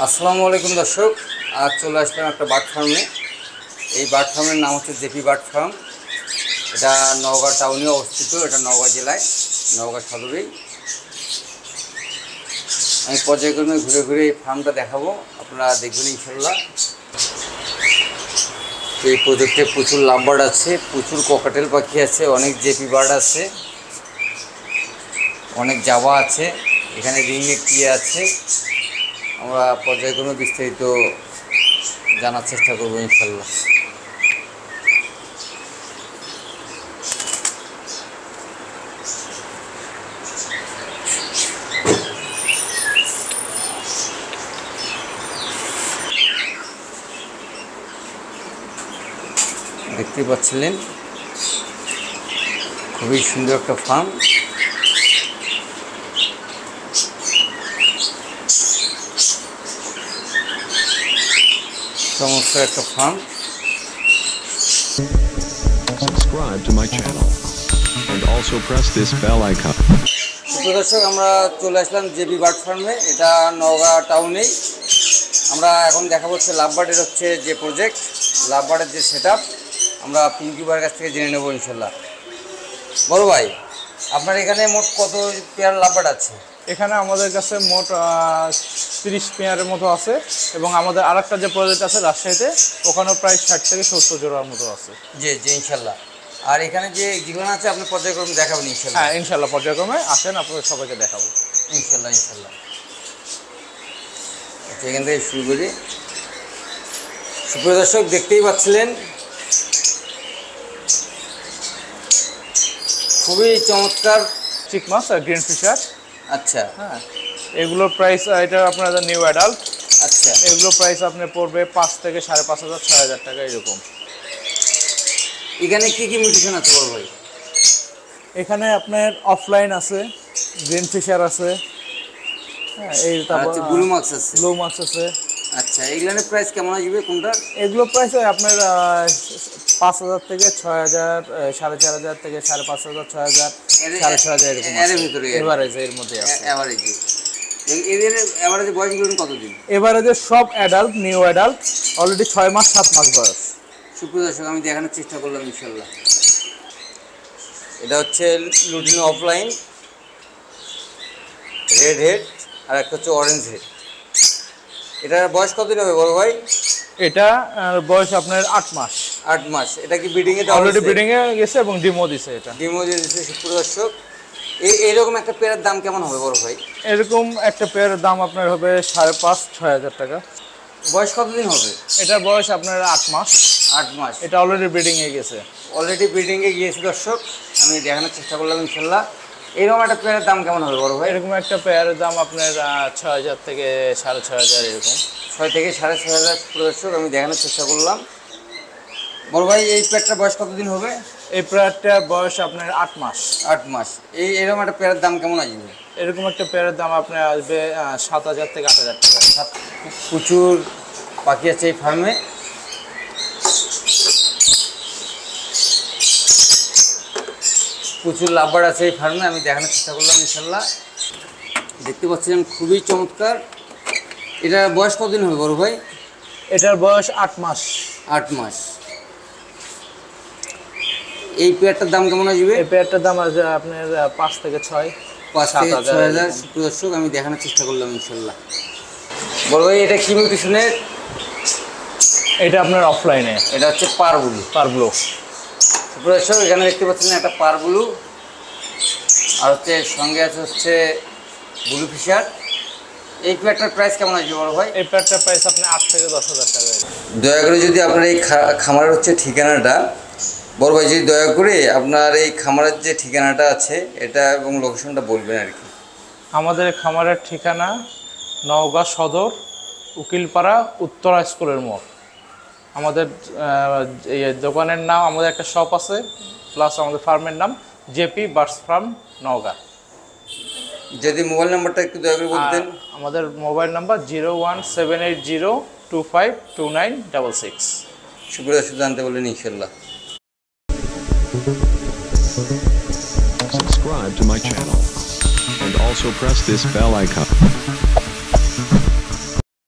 আসসালামু আলাইকুম দর্শক, আজ চলে আসলাম একটা বার্ড ফার্মে। এই বার্ড ফার্মের নাম হচ্ছে জেপি বার্ড ফার্ম। এটা নওগাঁ টাউনে অবস্থিত, এটা নওগাঁ জেলায়, নওগাঁ সদরেই। আমি পর্যায়ক্রমে ঘুরে ঘুরে এই ফার্মটা দেখাবো, আপনারা দেখবেন ইনশাল্লাহ। এই প্রজেক্টে প্রচুর লাভবার্ড আছে, প্রচুর ককাটেল পাখি আছে, অনেক জেপি বার্ড আছে, অনেক জাভা আছে, এখানে রিংনেক টিয়া আছে। আমরা পর্যায়ক্রমে বিস্তারিত জানার চেষ্টা করবো ইনশাল্লাহ। দেখতে পাচ্ছিলেন খুবই সুন্দর একটা ফার্ম। চমৎকার একটা farm. Subscribe to my channel and also press this bell icon. দর্শক, আমরা চলে আসলাম জেপি বার্ড ফার্মে। এটা নওগাঁ টাউনেই। আমরা এখন দেখাবো হচ্ছে লাভবার্ডের হচ্ছে যে প্রজেক্ট, লাভবার্ডের যে সেট আপ, আমরা পিঙ্কি ভাইয়ের কাছ থেকে জেনে নেবো ইনশাল্লাহ। বড় ভাই, আপনার এখানে মোট কত পেয়ার লাভবার্ড আছে? এখানে আমাদের কাছে মোট 30 পেয়ারের মতো আছে, এবং আমাদের আরেকটা যে প্রজেক্ট আছে রাজশাহীতে, ওখানেও প্রায় 60 থেকে 70 জোড়ার মতো আছে। জি জি, ইনশাল্লাহ। আর এখানে যে যেগুলো আছে আপনি পর্যায়ক্রমে দেখাবেন ইনশাল্লাহ? হ্যাঁ ইনশাল্লাহ, পর্যায়ক্রমে আসেন, আপনাদের সবাইকে দেখাবো ইনশাল্লাহ ইনশাল্লাহ। আচ্ছা, এখান থেকে শুরু করি। সুপ্রিয় দর্শক, দেখতেই পাচ্ছিলেন খুবই চমৎকার চিক মাছ আর গ্রিন ফিশার। আচ্ছা হ্যাঁ, এগুলোর প্রাইস, এটা আপনার নিউ অ্যাডাল্ট। আচ্ছা, এগুলোর প্রাইস আপনার পড়বে 5 থেকে 5,500 6,000 টাকা এরকম। এখানে কি কি মিউটেশন আছে বড় ভাই? এখানে আপনার অফলাইন আছে, গ্রিন ফিশার আছে, হ্যাঁ, এই তারপর ব্লু মার্কস আছে। ব্লু মার্কস আছে। আচ্ছা, এগুলোর প্রাইস কেমন আসবে কোনটা? এগুলো প্রাইস আপনার 5,000 থেকে 6,000, 4,500 থেকে 5,500, 6,000, 6,500 এরকম। এর ভিতরে এভারেজ এর মধ্যে আছে। এভারেজে এদের এভারেজে বয়স গুলো কতদিন? এভারেজে সব অ্যাডাল্ট, নিউ অ্যাডাল্ট, অলরেডি 6 মাস 7 মাস বয়স। সুপ্রিয় দর্শক, আমি দেখানোর চেষ্টা করলাম ইনশাল্লাহ। এটা হচ্ছে লুটিনো অফলাইন, রেড হেড, আর একটা হচ্ছে অরেঞ্জ হেড। এটার বয়স কতদিন হবে বড় ভাই? এটা বয়স আপনার 8 মাস। 8 মাস। এটা কি ব্রিডিং এ? অলরেডি ব্রিডিং এ গেছে এবং ডিমো দিছে। এটা ডিমো দিয়ে দিচ্ছে। সুপ্রিয় দর্শক, এইরকম একটা পেয়ারের দাম কেমন হবে বড় ভাই? এরকম একটা পেয়ারের দাম আপনার হবে 5,500-6,000 টাকা। বয়স কতদিন হবে? এটার বয়স আপনার 8 মাস। 8 মাস। এটা অলরেডি ব্রিডিং এ গেছে। অলরেডি ব্রিডিং এ গিয়েছে দর্শক, আমি দেখানোর চেষ্টা করলাম ইনশাল্লাহ। এরকম একটা পেয়ারের দাম কেমন হবে বড় ভাই? এরকম একটা পেয়ারের দাম আপনার 6,000 থেকে 6,500 এরকম। 6 থেকে 6,500 দর্শক, আমি দেখানোর চেষ্টা করলাম। বড় ভাই, এই পেয়ারটার বয়স কতদিন হবে? এই পেয়ারটার বয়স আপনার 8 মাস। 8 মাস। এরকম একটা পেয়ারের দাম কেমন আসবে? এরকম একটা পেয়ারের দাম আপনার আসবে 7,000 থেকে 8,000 টাকা। প্রচুর পাখি আছে এই ফার্মে। প্রচুর লাভবার্ড আছে এই ফার্মে, আমি দেখানোর চেষ্টা করলাম ইনশাল্লাহ। দেখতে পাচ্ছিলেন খুবই চমৎকার। এটার বয়স কতদিন হবে বড় ভাই? এটার বয়স 8 মাস। 8 মাস। এই পেয়ারটার দাম কেমন আসবে? এই পেয়ারটার দাম আছে আপনার 5 থেকে 6, 5 থেকে 6,000 দর্শক, আমি দেখানোর চেষ্টা করলাম ইনশাল্লাহ। বড় ভাই, এটা কি মিউটেশনের? এটা আপনার অফলাইনে। এটা হচ্ছে পারবুলু। পারব্লু। দর্শক, এখানে দেখতে পাচ্ছেন একটা পারবুলু, আর হচ্ছে সঙ্গে আছে হচ্ছে ব্লু ফিশার। এই পেয়ারটার প্রাইস কেমন আসবে বড় ভাই? এই পেয়ারটার প্রাইস আপনি 8 থেকে 10,000 টাকা। দয়া করে যদি আপনার এই খামারের হচ্ছে ঠিকানাটা বড় ভাই, যদি দয়া করে আপনার এই খামারের যে ঠিকানাটা আছে এটা এবং লোকেশনটা বলবেন আর কি। আমাদের খামারের ঠিকানা নওগাঁ সদর, উকিলপাড়া, উত্তরা স্কুলের মোড়। আমাদের এই দোকানের নাম, আমাদের একটা শপ আছে, প্লাস আমাদের ফার্মের নাম জেপি বার্ডস ফার্ম নওগাঁ। যদি মোবাইল নাম্বারটা একটু দয়া করে বলতেন। আমাদের মোবাইল নাম্বার 01780252966। সুপ্রিয় দর্শক, জানতে বললেন ইনশাল্লাহ। Subscribe to my channel and also press this bell icon.